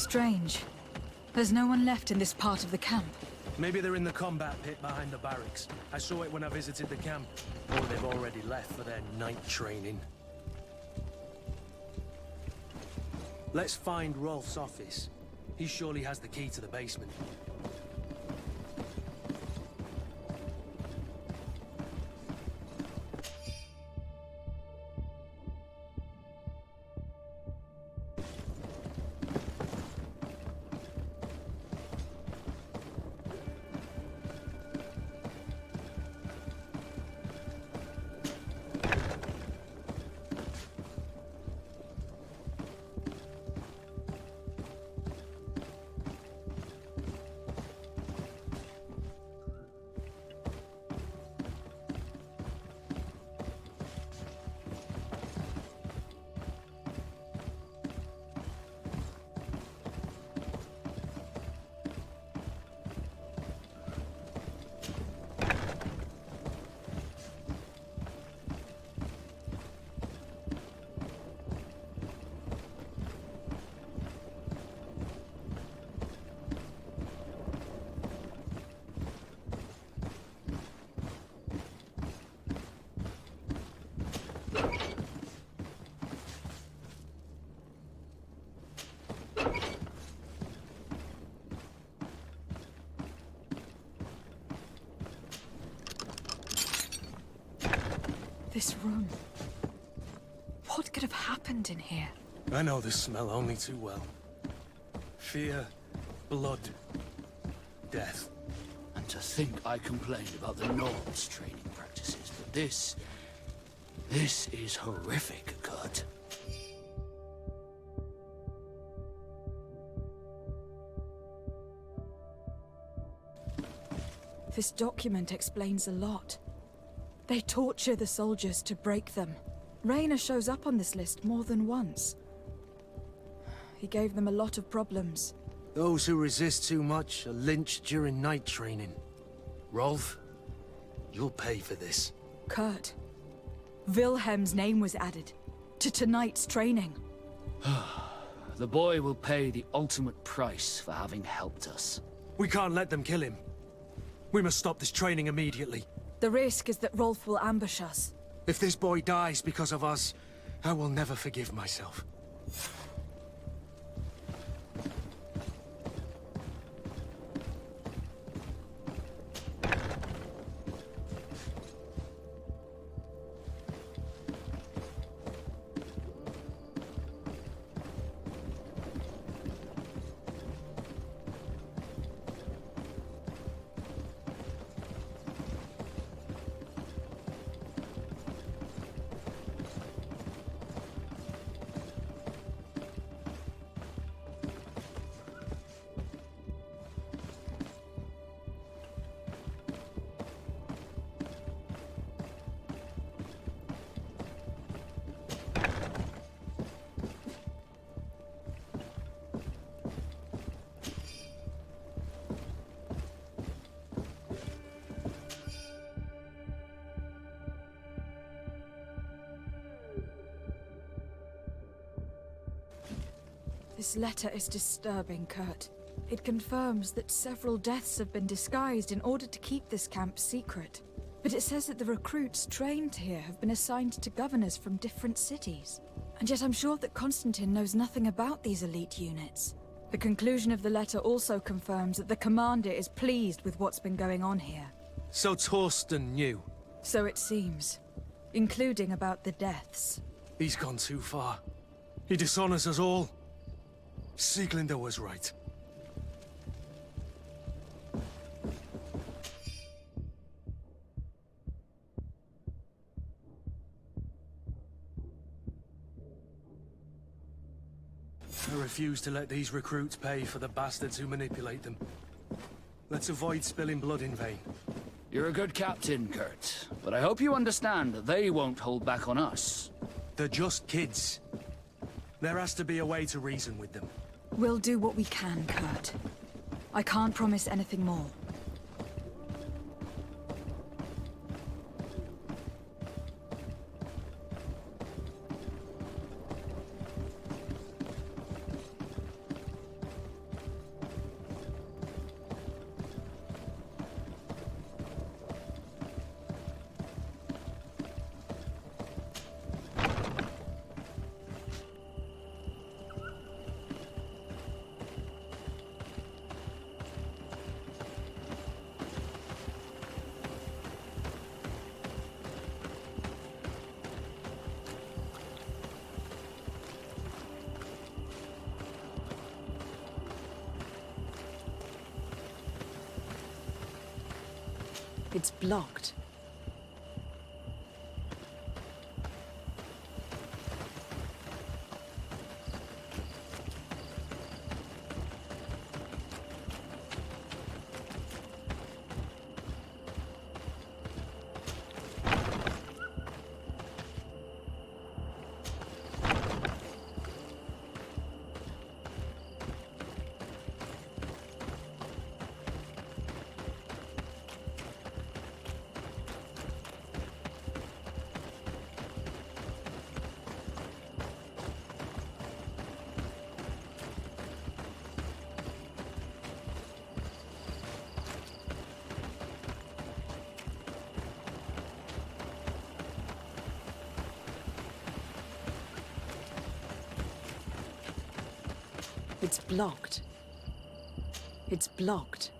Strange. There's no one left in this part of the camp. Maybe they're in the combat pit behind the barracks. I saw it when I visited the camp. Or they've already left for their night training. Let's find Rolf's office. He surely has the key to the basement. This room. What could have happened in here? I know this smell only too well. Fear, blood, death. And to think I complained about the Norm's training practices, but this is horrific, Kurt. This document explains a lot. They torture the soldiers to break them. Rayner shows up on this list more than once. He gave them a lot of problems. Those who resist too much are lynched during night training. Rolf, you'll pay for this. Kurt, Wilhelm's name was added to tonight's training. The boy will pay the ultimate price for having helped us. We can't let them kill him. We must stop this training immediately. The risk is that Rolf will ambush us. If this boy dies because of us, I will never forgive myself. This letter is disturbing, Kurt. It confirms that several deaths have been disguised in order to keep this camp secret. But it says that the recruits trained here have been assigned to governors from different cities. And yet I'm sure that Constantine knows nothing about these elite units. The conclusion of the letter also confirms that the commander is pleased with what's been going on here. So Torsten knew. So it seems. Including about the deaths. He's gone too far. He dishonors us all. Sieglinder was right. I refuse to let these recruits pay for the bastards who manipulate them. Let's avoid spilling blood in vain. You're a good captain, Kurt, but I hope you understand that they won't hold back on us. They're just kids. There has to be a way to reason with them. We'll do what we can, Kurt. I can't promise anything more. It's blocked. It's blocked. It's blocked.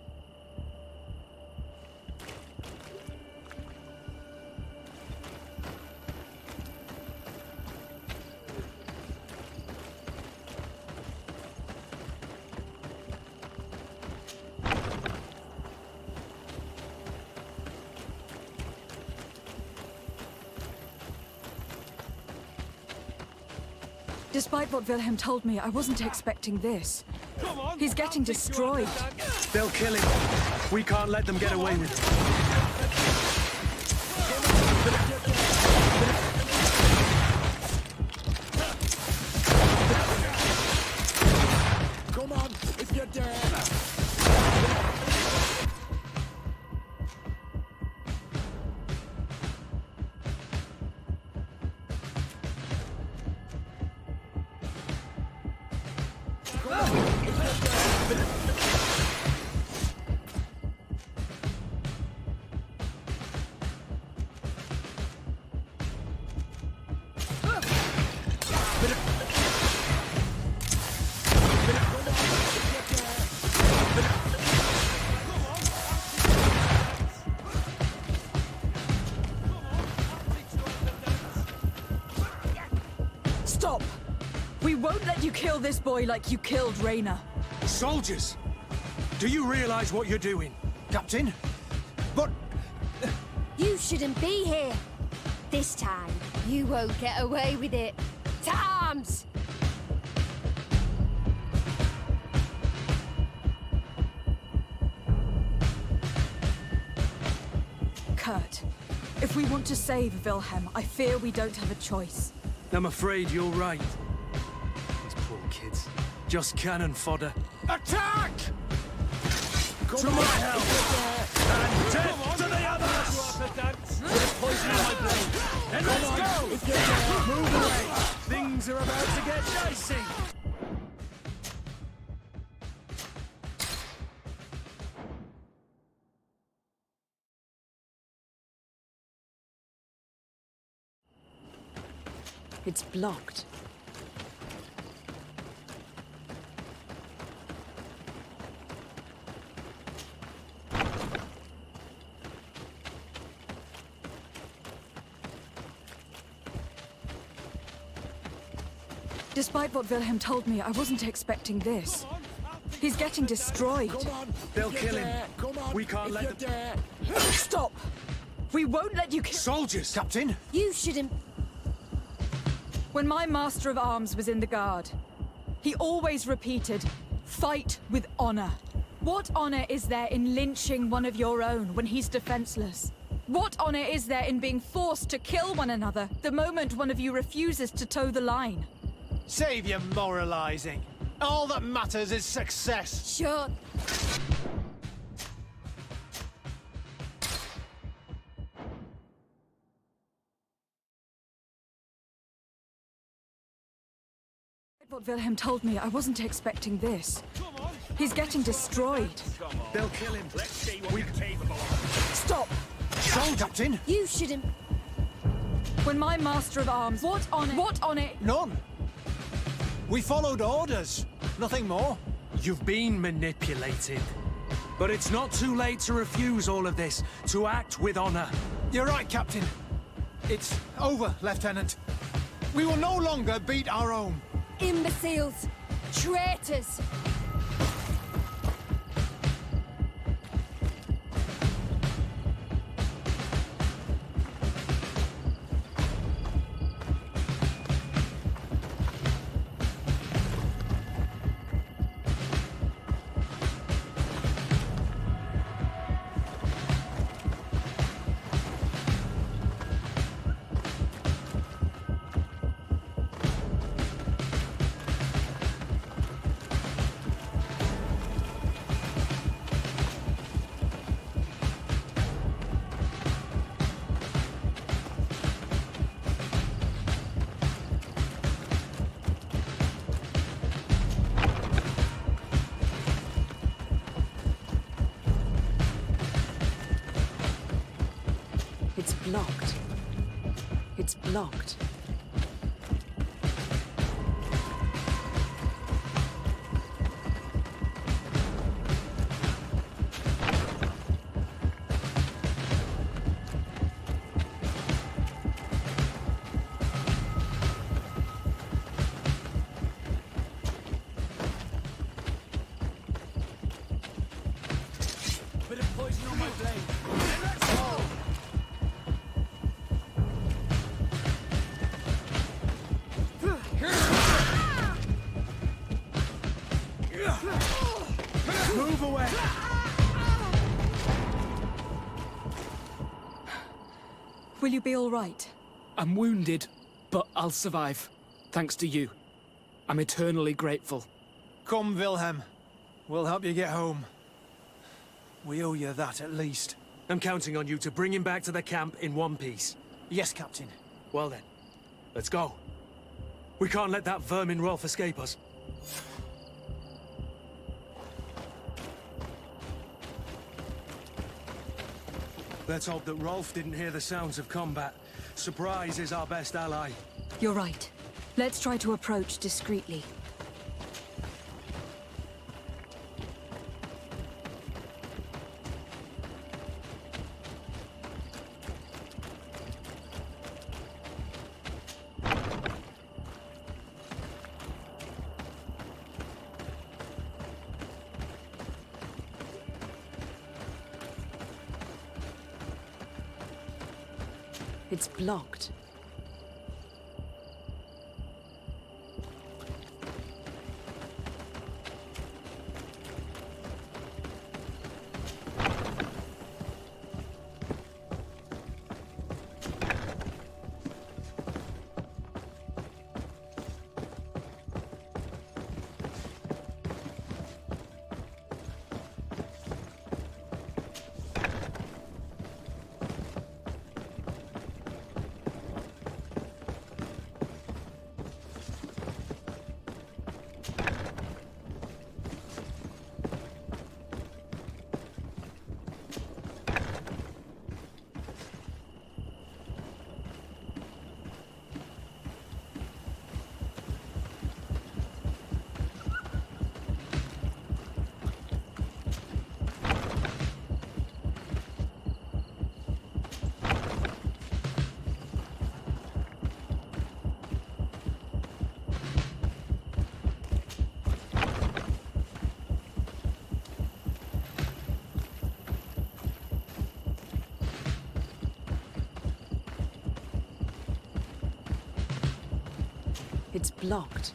Despite what Wilhelm told me, I wasn't expecting this. He's getting destroyed. They'll kill him. We can't let them get away with it. Come on, if you're dead. Stop! We won't let you kill this boy like you killed Raina. Soldiers! Do you realize what you're doing? Captain? But... You shouldn't be here. This time, you won't get away with it. To arms! Kurt, if we want to save Wilhelm, I fear we don't have a choice. I'm afraid you're right. These poor kids. Just cannon fodder. Attack! To my help! And death to the others! Poison in my blade. And let's go! Move away! Things are about to get dicey! It's blocked. Despite what Wilhelm told me, I wasn't expecting this. He's getting destroyed. They'll kill him. We can't let them... Stop! We won't let you kill... Soldiers! Captain? You shouldn't... When my Master of Arms was in the Guard, he always repeated, fight with honor. What honor is there in lynching one of your own when he's defenseless? What honor is there in being forced to kill one another the moment one of you refuses to toe the line? Save your moralizing. All that matters is success. Sure. What Wilhelm told me, I wasn't expecting this. He's getting destroyed. They'll kill him. Let's see what you're capable of. Stop! So, Captain? You shouldn't... When my Master of Arms... What honor... None. We followed orders. Nothing more. You've been manipulated. But it's not too late to refuse all of this, to act with honor. You're right, Captain. It's over, Lieutenant. We will no longer beat our own. Imbeciles! Traitors! It's blocked. It's blocked. Bit of poison on my blade. Move away! Will you be all right? I'm wounded, but I'll survive. Thanks to you. I'm eternally grateful. Come, Wilhelm. We'll help you get home. We owe you that, at least. I'm counting on you to bring him back to the camp in one piece. Yes, Captain. Well then, let's go. We can't let that vermin Rolf escape us. Let's hope that Rolf didn't hear the sounds of combat. Surprise is our best ally. You're right. Let's try to approach discreetly. It's blocked. It's blocked.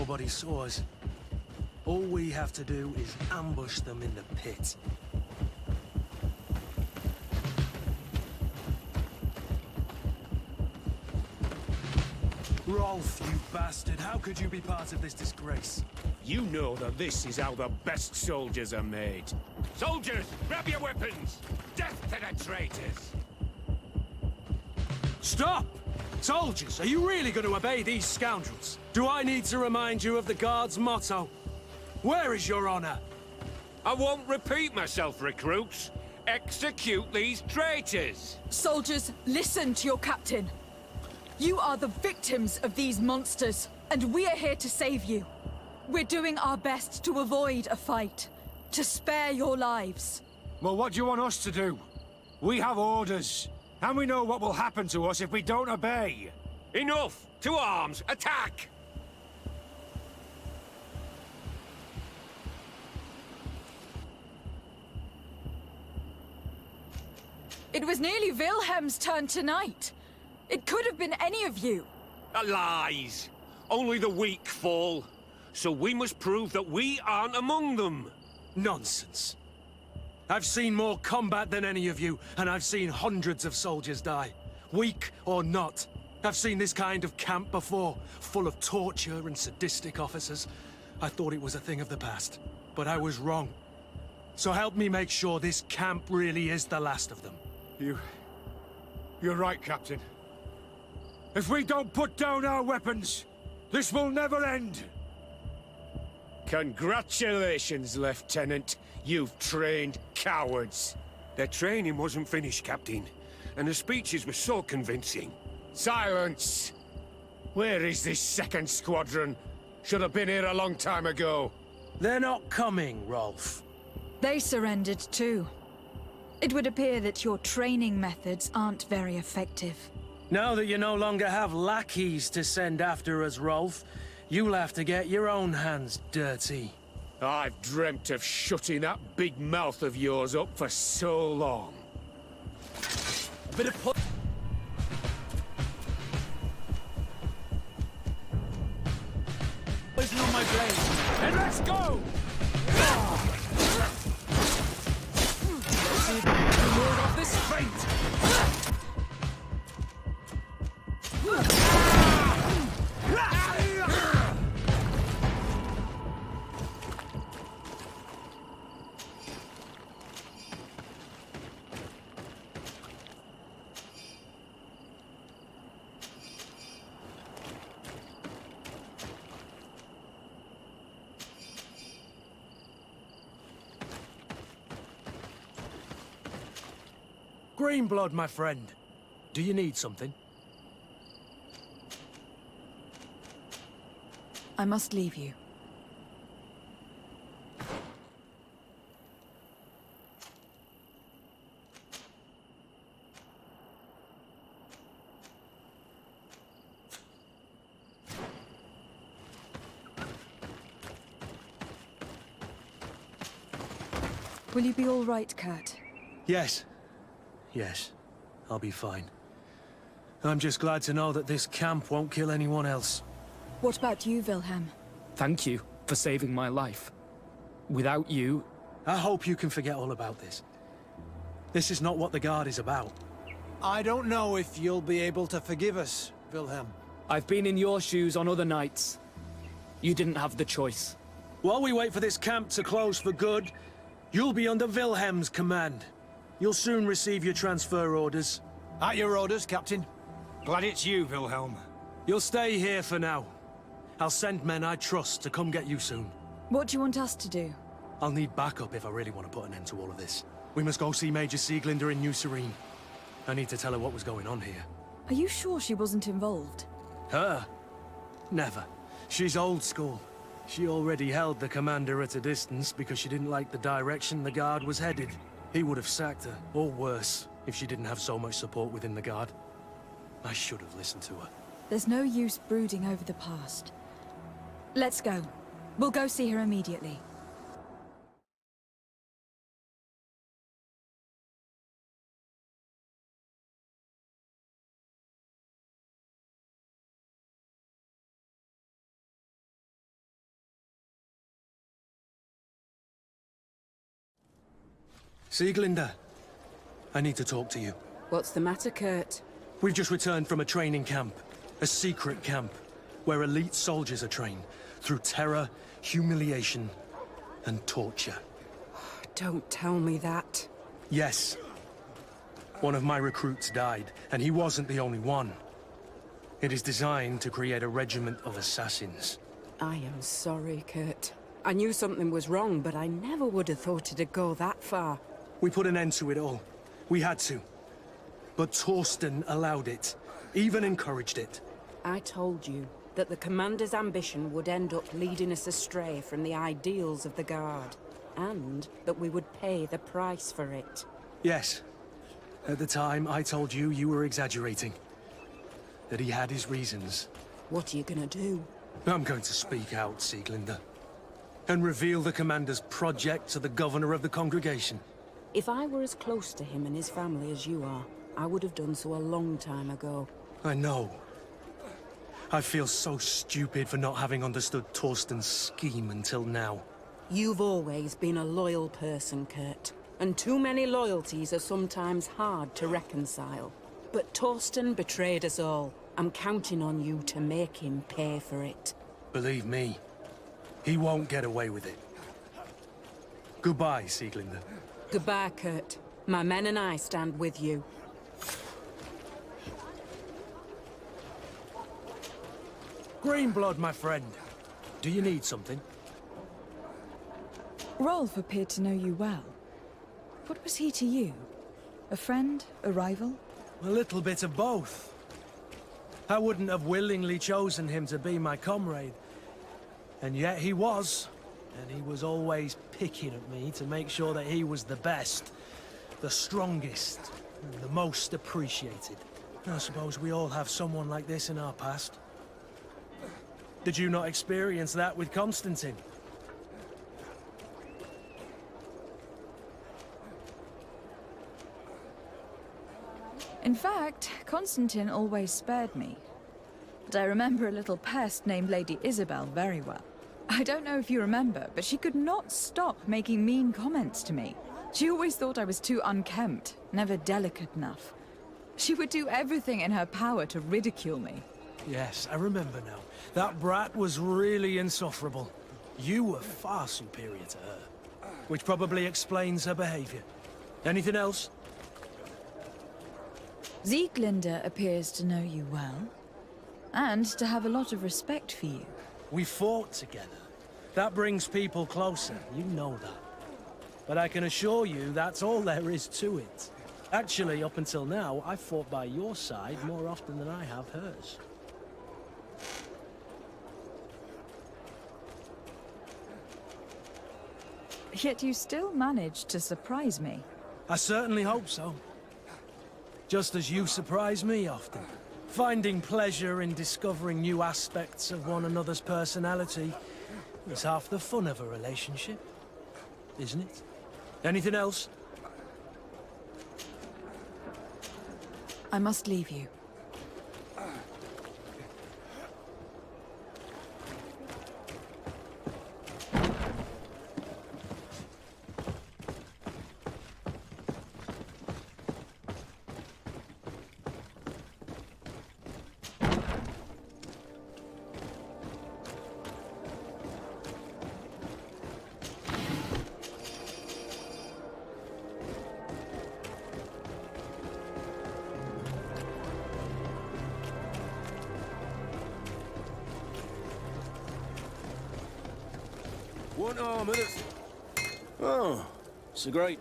nobody saw us. All we have to do is ambush them in the pit. Rolf, you bastard, how could you be part of this disgrace? You know that this is how the best soldiers are made. Soldiers, grab your weapons! Death to the traitors! Stop! Soldiers, are you really going to obey these scoundrels? Do I need to remind you of the Guard's motto? Where is your honor? I won't repeat myself, recruits. Execute these traitors! Soldiers, listen to your captain. You are the victims of these monsters, and we are here to save you. We're doing our best to avoid a fight, to spare your lives. Well, what do you want us to do? We have orders, and we know what will happen to us if we don't obey. Enough! To arms! Attack! It was nearly Wilhelm's turn tonight. It could have been any of you. Lies! Only the weak fall. So we must prove that we aren't among them. Nonsense. I've seen more combat than any of you, and I've seen hundreds of soldiers die. Weak or not. I've seen this kind of camp before, full of torture and sadistic officers. I thought it was a thing of the past, but I was wrong. So help me make sure this camp really is the last of them. You're right, Captain. If we don't put down our weapons, this will never end. Congratulations, Lieutenant. You've trained cowards. Their training wasn't finished, Captain, and the speeches were so convincing. Silence! Where is this second squadron? Should have been here a long time ago. They're not coming, Rolf. They surrendered too. It would appear that your training methods aren't very effective. Now that you no longer have lackeys to send after us, Rolf, you'll have to get your own hands dirty. I've dreamt of shutting that big mouth of yours up for so long. A bit of poison on my blade. And let's go! Ward off this fate! Greenblood, my friend. Do you need something? I must leave you. Will you be all right, Kurt? Yes. Yes. I'll be fine. I'm just glad to know that this camp won't kill anyone else. What about you, Wilhelm? Thank you for saving my life. Without you... I hope you can forget all about this. This is not what the Guard is about. I don't know if you'll be able to forgive us, Wilhelm. I've been in your shoes on other nights. You didn't have the choice. While we wait for this camp to close for good, you'll be under Wilhelm's command. You'll soon receive your transfer orders. At your orders, Captain. Glad it's you, Wilhelm. You'll stay here for now. I'll send men I trust to come get you soon. What do you want us to do? I'll need backup if I really want to put an end to all of this. We must go see Major Sieglinder in New Serene. I need to tell her what was going on here. Are you sure she wasn't involved? Her? Never. She's old school. She already held the commander at a distance because she didn't like the direction the Guard was headed. He would have sacked her, or worse, if she didn't have so much support within the Guard. I should have listened to her. There's no use brooding over the past. Let's go. We'll go see her immediately. Sieglinde, I need to talk to you. What's the matter, Kurt? We've just returned from a training camp. A secret camp, where elite soldiers are trained through terror, humiliation, and torture. Don't tell me that. Yes. One of my recruits died, and he wasn't the only one. It is designed to create a regiment of assassins. I am sorry, Kurt. I knew something was wrong, but I never would have thought it'd go that far. We put an end to it all. We had to. But Torsten allowed it, even encouraged it. I told you that the commander's ambition would end up leading us astray from the ideals of the Guard, and that we would pay the price for it. Yes. At the time, I told you you were exaggerating. That he had his reasons. What are you gonna do? I'm going to speak out, Sieglinde. And reveal the commander's project to the governor of the congregation. If I were as close to him and his family as you are, I would have done so a long time ago. I know. I feel so stupid for not having understood Torsten's scheme until now. You've always been a loyal person, Kurt. And too many loyalties are sometimes hard to reconcile. But Torsten betrayed us all. I'm counting on you to make him pay for it. Believe me, he won't get away with it. Goodbye, Sieglinde. Goodbye, Kurt. My men and I stand with you. Greenblood, my friend. Do you need something? Rolf appeared to know you well. What was he to you? A friend? A rival? A little bit of both. I wouldn't have willingly chosen him to be my comrade. And yet he was. And he was always picking at me to make sure that he was the best, the strongest, and the most appreciated. I suppose we all have someone like this in our past. Did you not experience that with Constantine? In fact, Constantine always spared me. But I remember a little pest named Lady Isabel very well. I don't know if you remember, but she could not stop making mean comments to me. She always thought I was too unkempt, never delicate enough. She would do everything in her power to ridicule me. Yes, I remember now. That brat was really insufferable. You were far superior to her. Which probably explains her behavior. Anything else? Sieglinde appears to know you well, and to have a lot of respect for you. We fought together. That brings people closer, you know that. But I can assure you that's all there is to it. Actually, up until now, I've fought by your side more often than I have hers. Yet you still managed to surprise me. I certainly hope so. Just as you surprise me often. Finding pleasure in discovering new aspects of one another's personality is half the fun of a relationship, isn't it? Anything else? I must leave you. One arm at it. Oh, so great.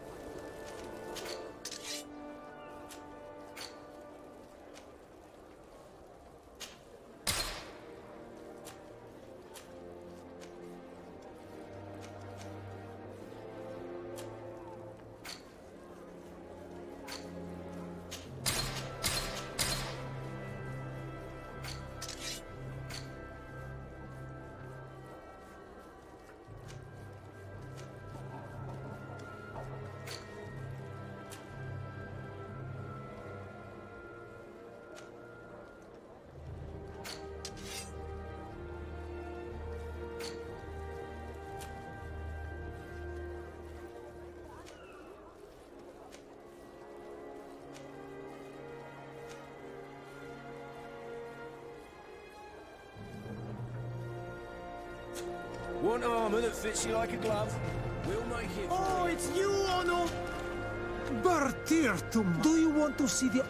Want armor that fits you like a glove? We'll make it. Oh, it's you, Ono! Bertirtum! Do you want to see the...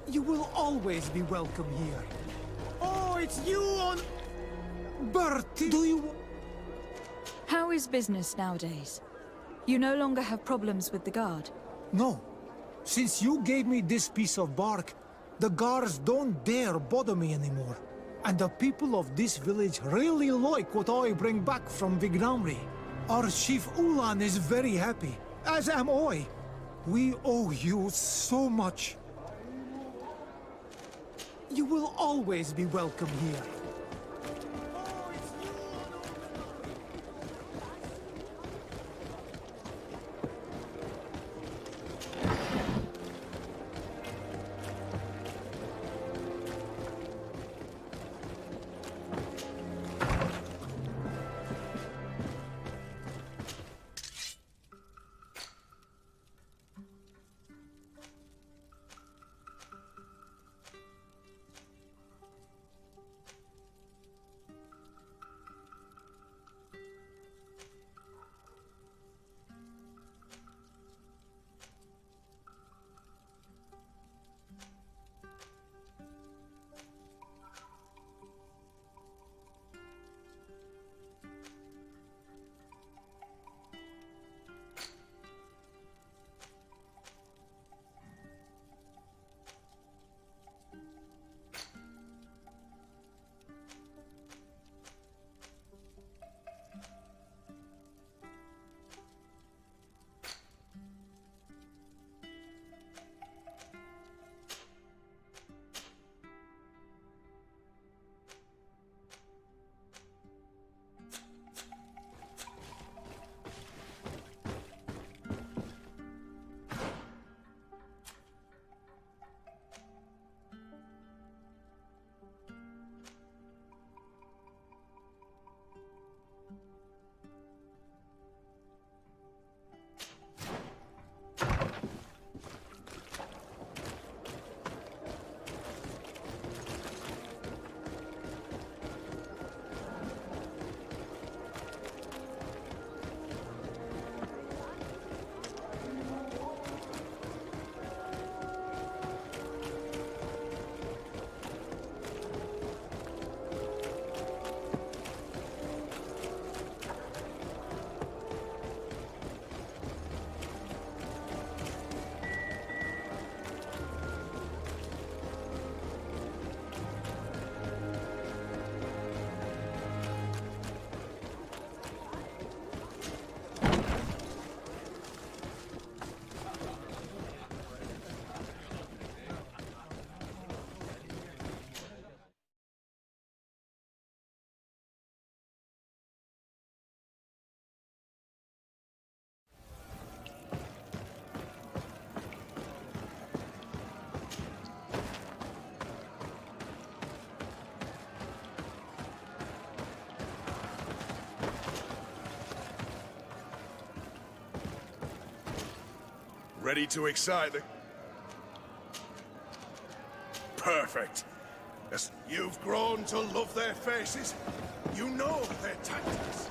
You will always be welcome here. Oh, it's you on... Bertie! Do you... How is business nowadays? You no longer have problems with the guard? No. Since you gave me this piece of bark, the guards don't dare bother me anymore. And the people of this village really like what I bring back from Vignamri. Our chief Ulan is very happy, as am I. We owe you so much. You will always be welcome here. Ready to excite the... Perfect. As you've grown to love their faces, you know their tactics.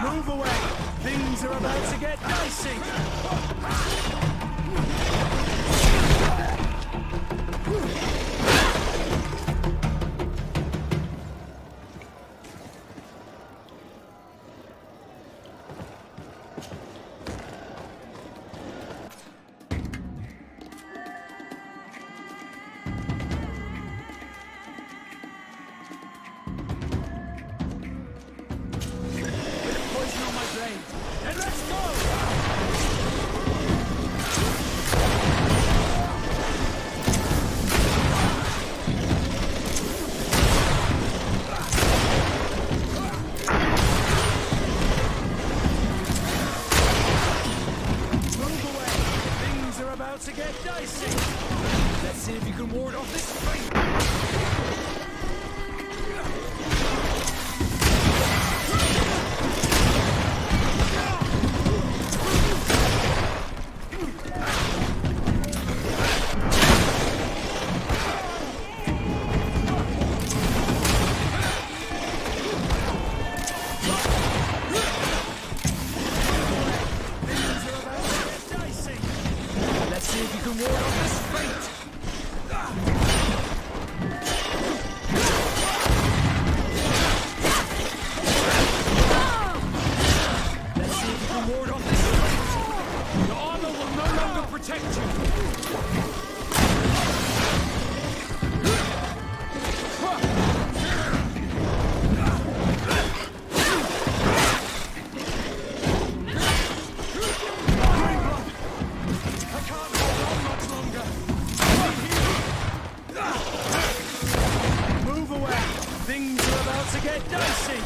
Move away! Things are about to get dicey! To get dicey. Let's see if you can ward off this fight. To get dicey.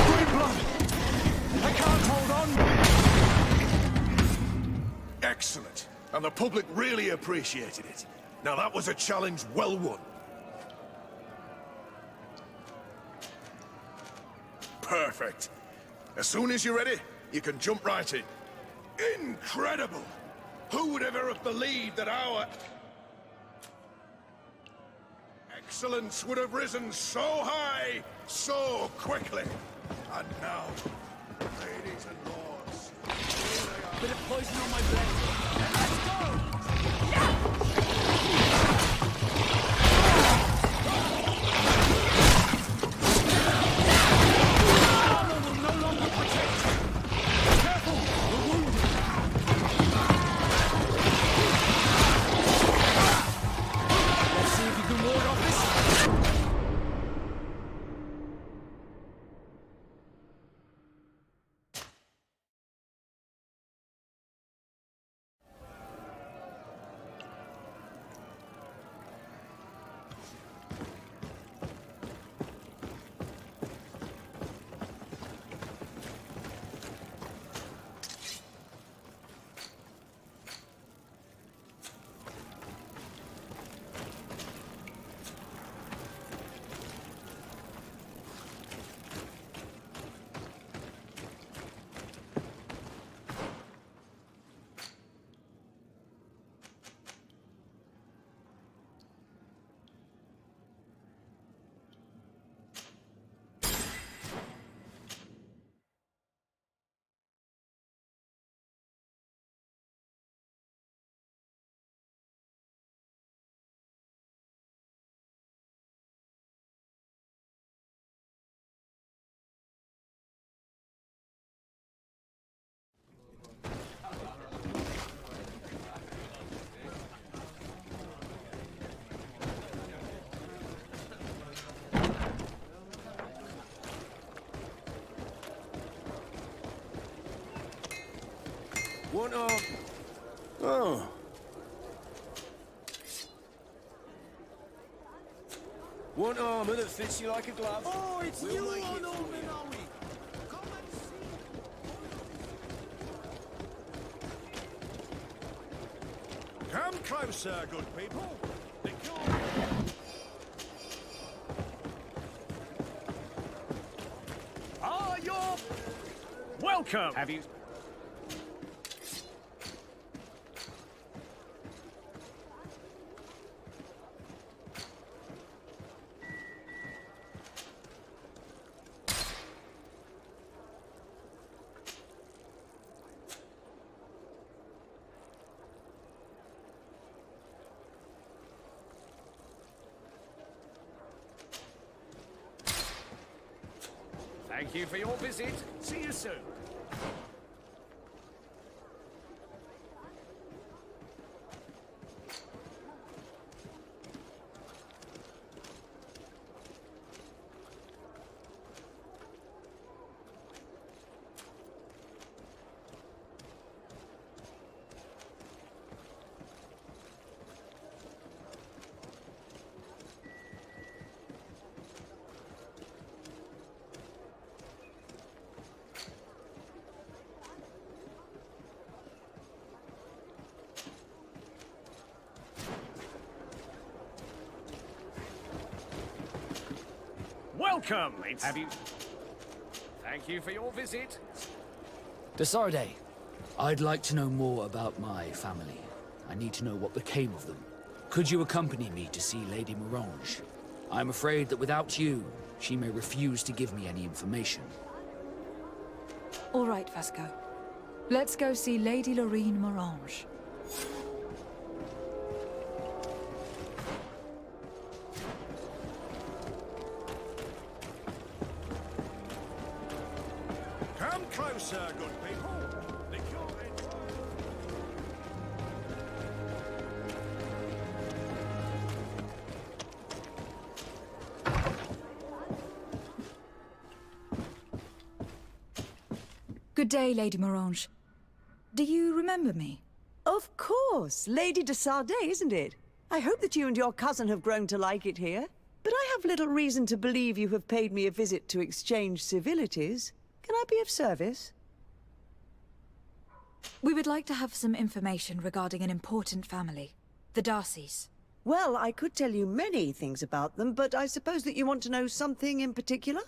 Green blood. I can't hold on. Excellent. And the public really appreciated it. Now that was a challenge well won. Perfect. As soon as you're ready, you can jump right in. Incredible! Who would ever have believed that our excellence would have risen so high, so quickly? And now, ladies and lords, here they are. Bit of poison on my blade. Let's go! Armor will no longer protect you. Careful, we're wounded. Let's see if you can ward off this. One arm. Oh. One armor that fits you like a glove. Oh, it's We'll you, make it old for you. man, are we? Come and see. Come closer, good people. The Ah, you're welcome. Have you? Thank you for your visit. See you soon. Welcome. Have you? Thank you for your visit. Desarde, I'd like to know more about my family. I need to know what became of them. Could you accompany me to see Lady Morange? I'm afraid that without you, she may refuse to give me any information. All right, Vasco. Let's go see Lady Lorraine Morange. Come closer, good people. The cure is... Good day, Lady Morange. Do you remember me? Of course, Lady de Sardet, isn't it? I hope that you and your cousin have grown to like it here. But I have little reason to believe you have paid me a visit to exchange civilities. Can I be of service? We would like to have some information regarding an important family, the Darcys. Well, I could tell you many things about them, but I suppose that you want to know something in particular?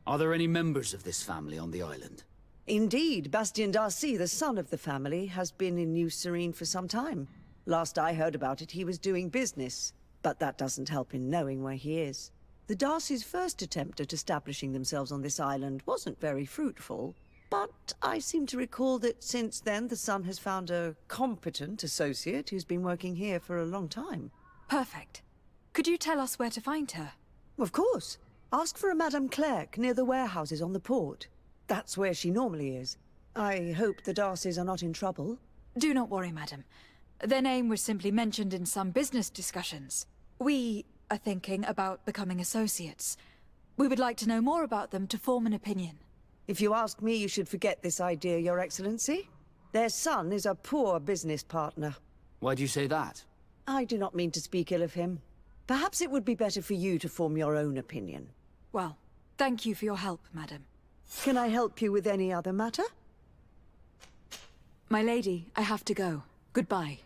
Are there any members of this family on the island? Indeed, Bastien Darcy, the son of the family, has been in New Serene for some time. Last I heard about it, he was doing business. But that doesn't help in knowing where he is. The Darcys' first attempt at establishing themselves on this island wasn't very fruitful, but I seem to recall that since then the son has found a competent associate who's been working here for a long time. Perfect. Could you tell us where to find her? Of course. Ask for a Madame Clerc near the warehouses on the port. That's where she normally is. I hope the Darcys are not in trouble. Do not worry, madam. Their name was simply mentioned in some business discussions. We are thinking about becoming associates. We would like to know more about them to form an opinion. If you ask me, you should forget this idea, Your Excellency. Their son is a poor business partner. Why do you say that? I do not mean to speak ill of him. Perhaps it would be better for you to form your own opinion. Well, thank you for your help, madam. Can I help you with any other matter? My lady, I have to go. Goodbye.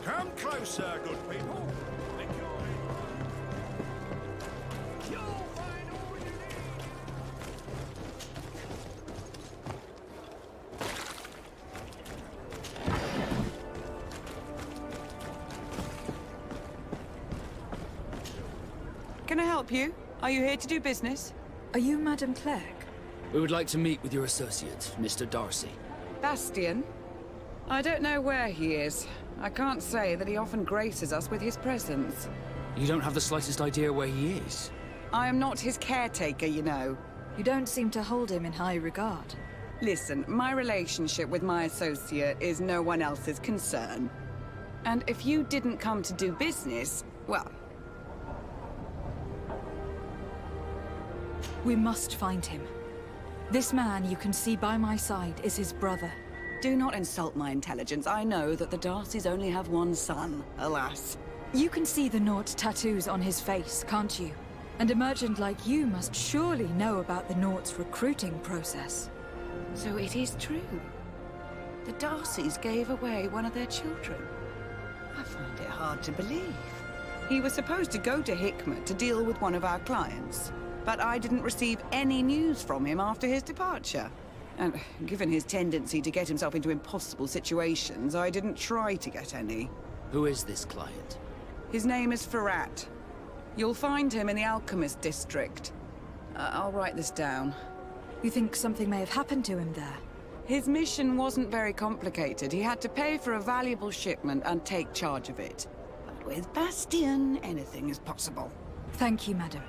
Come closer, good people. Can I help you? Are you here to do business? Are you Madame Clerc? We would like to meet with your associate, Mr. Darcy. Bastian? I don't know where he is. I can't say that he often graces us with his presence. You don't have the slightest idea where he is? I am not his caretaker, you know. You don't seem to hold him in high regard. Listen, my relationship with my associate is no one else's concern. And if you didn't come to do business, well... We must find him. This man you can see by my side is his brother. Do not insult my intelligence. I know that the Darcys only have one son, alas. You can see the Naught tattoos on his face, can't you? And a merchant like you must surely know about the Naught's recruiting process. So it is true. The Darcys gave away one of their children. I find it hard to believe. He was supposed to go to Hikmet to deal with one of our clients, but I didn't receive any news from him after his departure. And given his tendency to get himself into impossible situations, I didn't try to get any. Who is this client? His name is Ferrat. You'll find him in the Alchemist District. I'll write this down. You think something may have happened to him there? His mission wasn't very complicated. He had to pay for a valuable shipment and take charge of it. But with Bastian, anything is possible. Thank you, madam.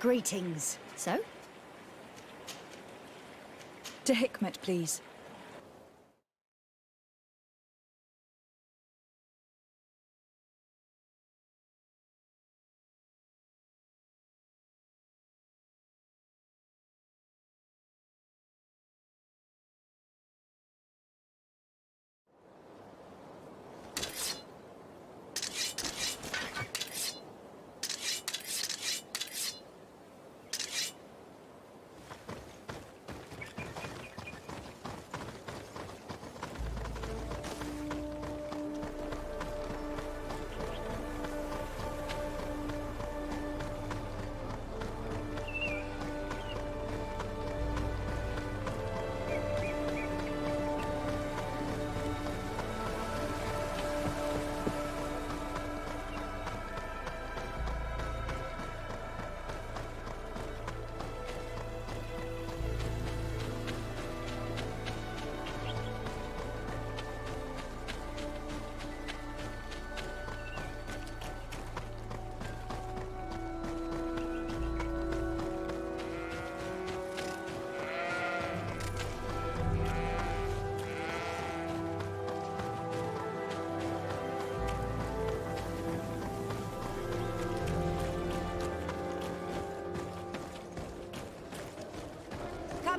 Greetings. So? To Hikmet, please.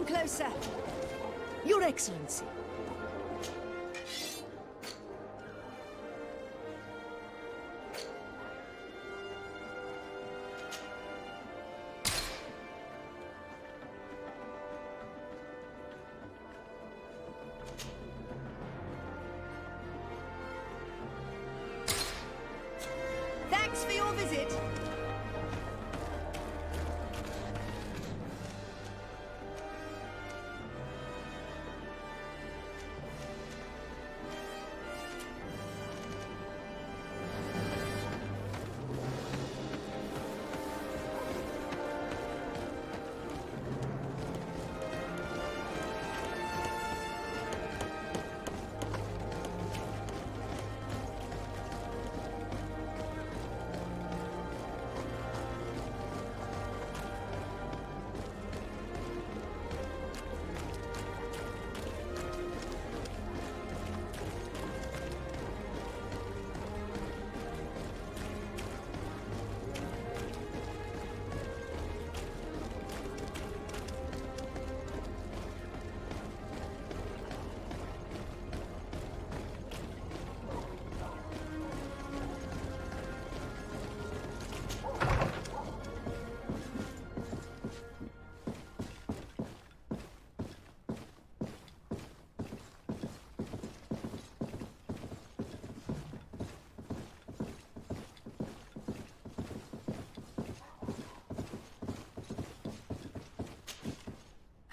Come closer. Your Excellency. Thanks for your visit.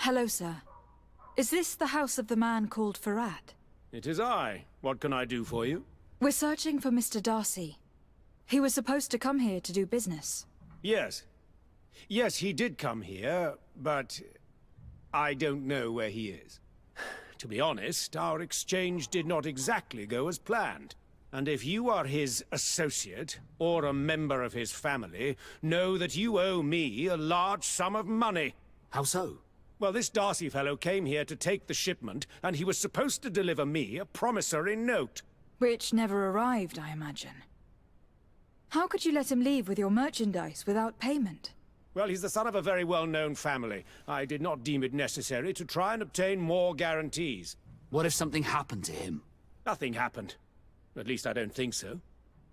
Hello, sir. Is this the house of the man called Farad? It is I. What can I do for you? We're searching for Mr. Darcy. He was supposed to come here to do business. Yes. Yes, he did come here, but I don't know where he is. To be honest, our exchange did not exactly go as planned. And if you are his associate, or a member of his family, know that you owe me a large sum of money. How so? Well, this Darcy fellow came here to take the shipment, and he was supposed to deliver me a promissory note. Which never arrived, I imagine. How could you let him leave with your merchandise without payment? Well, he's the son of a very well-known family. I did not deem it necessary to try and obtain more guarantees. What if something happened to him? Nothing happened. At least I don't think so.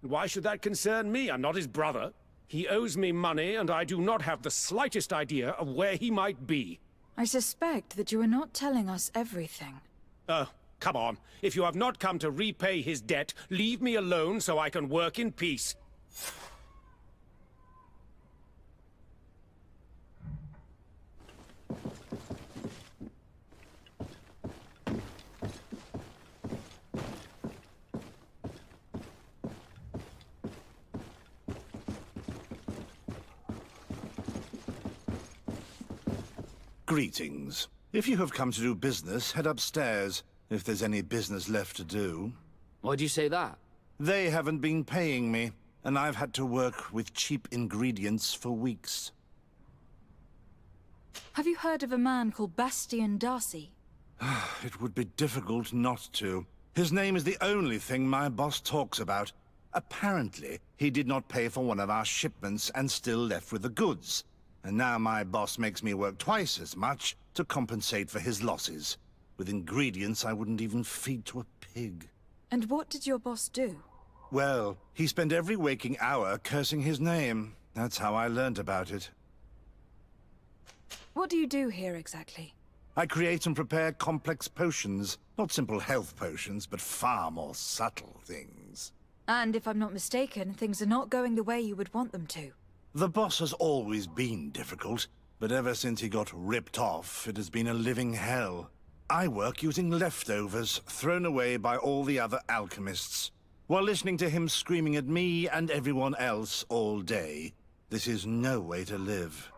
And why should that concern me? I'm not his brother. He owes me money, and I do not have the slightest idea of where he might be. I suspect that you are not telling us everything. Oh, come on. If you have not come to repay his debt, leave me alone so I can work in peace. Greetings. If you have come to do business, head upstairs, if there's any business left to do. Why'd you say that? They haven't been paying me, and I've had to work with cheap ingredients for weeks. Have you heard of a man called Bastian Darcy? It would be difficult not to. His name is the only thing my boss talks about. Apparently, he did not pay for one of our shipments and still left with the goods. And now my boss makes me work twice as much to compensate for his losses. With ingredients I wouldn't even feed to a pig. And what did your boss do? Well, he spent every waking hour cursing his name. That's how I learned about it. What do you do here exactly? I create and prepare complex potions. Not simple health potions, but far more subtle things. And if I'm not mistaken, things are not going the way you would want them to. The boss has always been difficult, but ever since he got ripped off, it has been a living hell. I work using leftovers thrown away by all the other alchemists, while listening to him screaming at me and everyone else all day. This is no way to live.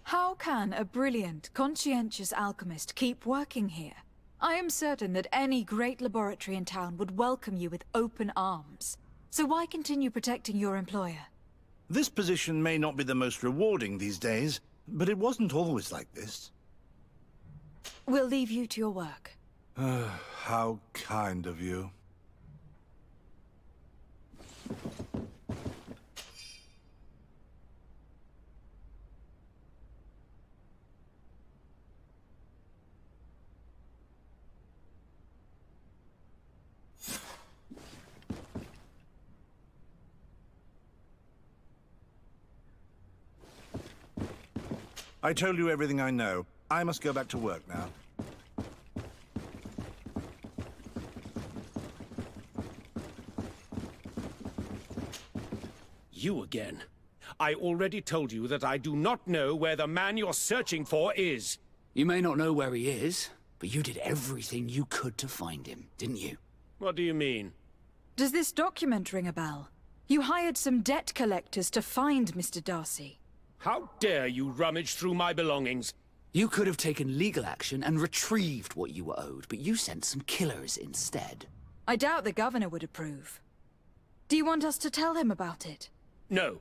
How can a brilliant, conscientious alchemist keep working here? I am certain that any great laboratory in town would welcome you with open arms. So why continue protecting your employer? This position may not be the most rewarding these days, but it wasn't always like this. We'll leave you to your work. How kind of you. I told you everything I know. I must go back to work now. You again. I already told you that I do not know where the man you're searching for is. You may not know where he is, but you did everything you could to find him, didn't you? What do you mean? Does this document ring a bell? You hired some debt collectors to find Mr. Darcy. How dare you rummage through my belongings? You could have taken legal action and retrieved what you were owed, but you sent some killers instead. I doubt the governor would approve. Do you want us to tell him about it? No.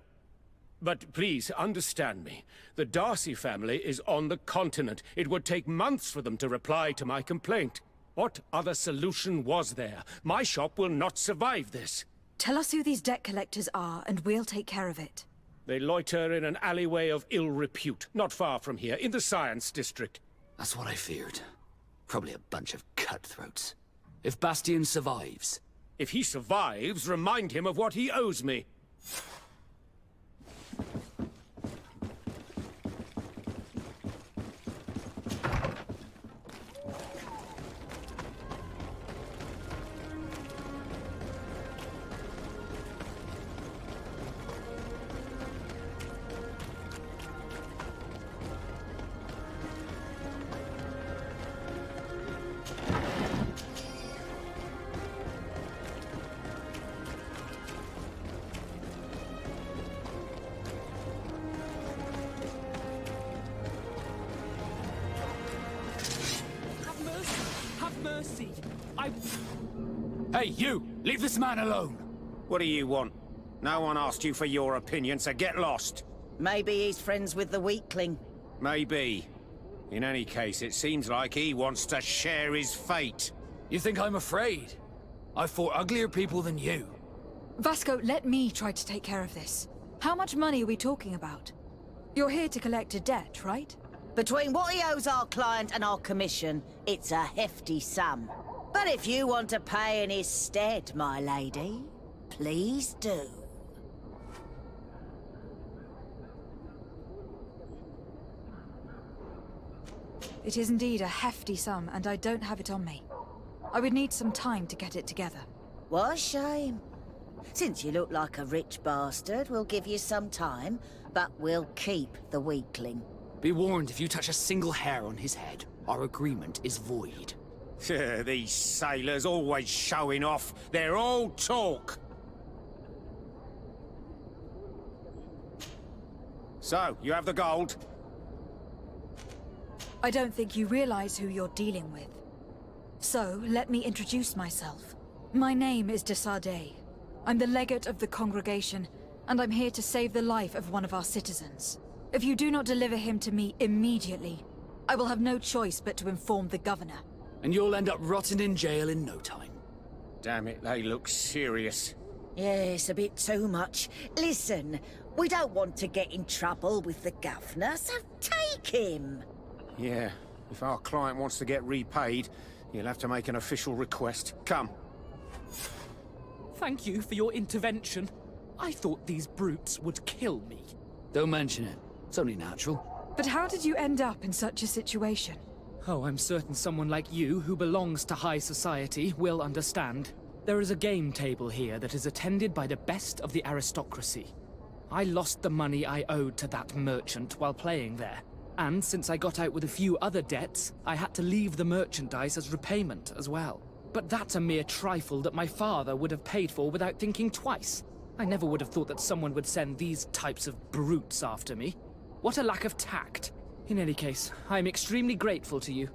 But please, understand me. The Darcy family is on the continent. It would take months for them to reply to my complaint. What other solution was there? My shop will not survive this. Tell us who these debt collectors are, and we'll take care of it. They loiter in an alleyway of ill repute, not far from here, in the Science District. That's what I feared. Probably a bunch of cutthroats. If Bastian survives... If he survives, remind him of what he owes me. Mercy! Hey, you! Leave this man alone! What do you want? No one asked you for your opinion, so get lost. Maybe he's friends with the weakling. Maybe. In any case, it seems like he wants to share his fate. You think I'm afraid? I fought uglier people than you. Vasco, let me try to take care of this. How much money are we talking about? You're here to collect a debt, right? Between what he owes our client and our commission, it's a hefty sum. But if you want to pay in his stead, my lady, please do. It is indeed a hefty sum, and I don't have it on me. I would need some time to get it together. What a shame. Since you look like a rich bastard, we'll give you some time, but we'll keep the weakling. Be warned, if you touch a single hair on his head, our agreement is void. These sailors always showing off. They're all talk. So, you have the gold? I don't think you realize who you're dealing with. So, let me introduce myself. My name is de Sardet. I'm the legate of the congregation, and I'm here to save the life of one of our citizens. If you do not deliver him to me immediately, I will have no choice but to inform the governor. And you'll end up rotting in jail in no time. Damn it, they look serious. Yes, a bit too much. Listen, we don't want to get in trouble with the governor, so take him. Yeah, if our client wants to get repaid, he'll have to make an official request. Come. Thank you for your intervention. I thought these brutes would kill me. Don't mention it. It's only natural. But how did you end up in such a situation? Oh, I'm certain someone like you, who belongs to high society, will understand. There is a game table here that is attended by the best of the aristocracy. I lost the money I owed to that merchant while playing there. And since I got out with a few other debts, I had to leave the merchandise as repayment as well. But that's a mere trifle that my father would have paid for without thinking twice. I never would have thought that someone would send these types of brutes after me. What a lack of tact. In any case, I am extremely grateful to you.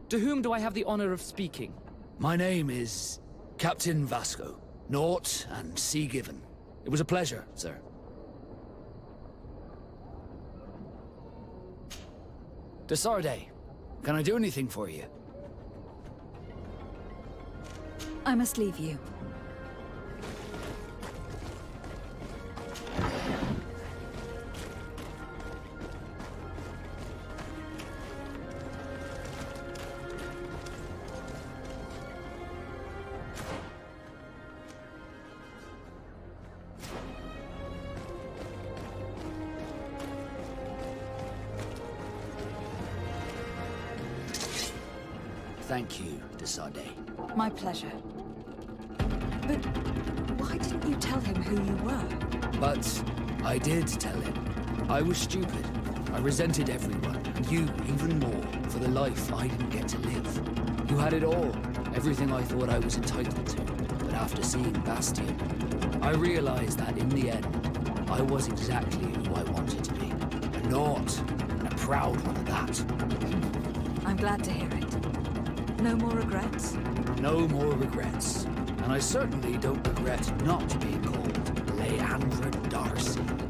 To whom do I have the honor of speaking? My name is Captain Vasco. Naught and sea given. It was a pleasure, sir. De Sardet, can I do anything for you? I must leave you. thank you, de Sardet. My pleasure. But why didn't you tell him who you were? But I did tell him. I was stupid. I resented everyone, and you even more, for the life I didn't get to live. You had it all, everything I thought I was entitled to. But after seeing Bastion, I realized that in the end, I was exactly who I wanted to be. A Nort, and a proud one at that. I'm glad to hear it. No more regrets? No more regrets. And I certainly don't regret not being called Leandra Darcy.